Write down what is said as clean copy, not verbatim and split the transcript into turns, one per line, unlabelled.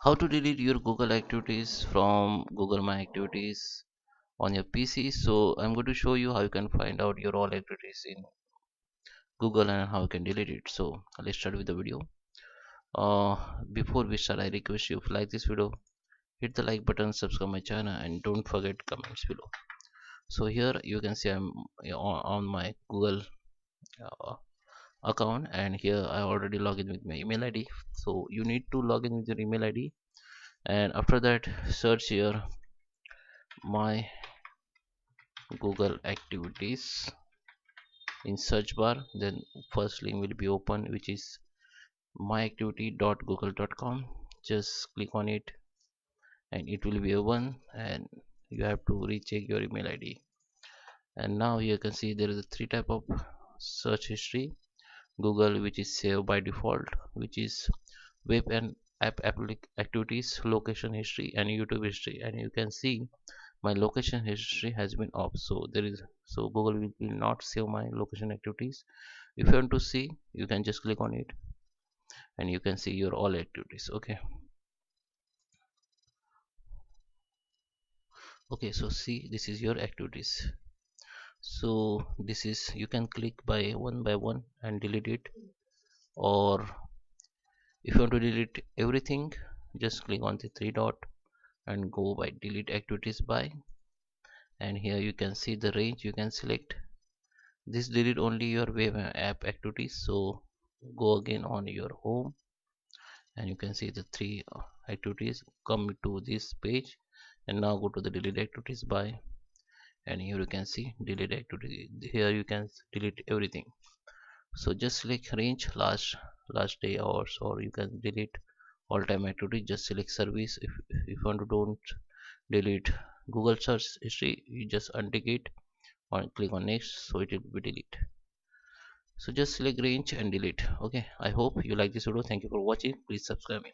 How to delete your Google activities from Google My Activities on your PC. So I'm going to show you how you can find out your all activities in Google and how you can delete it. So let's start with the video. Before we start, I request you if you like this video, hit the like button, subscribe my channel, and don't forget comments below. So here you can see I'm on my Google uh, account, and here I already log in with my email ID. So you need to log in with your email ID, and after that search here my Google activities in search bar. Then first link will be open, which is myactivity.google.com. Just click on it and it will be open, and you have to recheck your email ID. And now you can see there is a three type of search history: Google, which is saved by default, which is web and app activities, location history, and YouTube history. And you can see my location history has been off, so Google will not save my location activities. If you want to see, you can just click on it and you can see your all activities. Okay, so see, this is your activities. So this is, you can click by one and delete it, or if you want to delete everything, just click on the three dot and go by delete activities by, and here you can see the range. You can select this, delete only your web and app activities. So go again on your home, and you can see the three activities. Come to this page and now go to the delete activities by, and here you can see delete activity. Here you can delete everything. So just select range, last day hours, or you can delete all time activity. Just select service. If you want to don't delete Google search history, you just untick it or click on next, so it will be delete. So just select range and delete. Okay, I hope you like this video. Thank you for watching. Please subscribe me.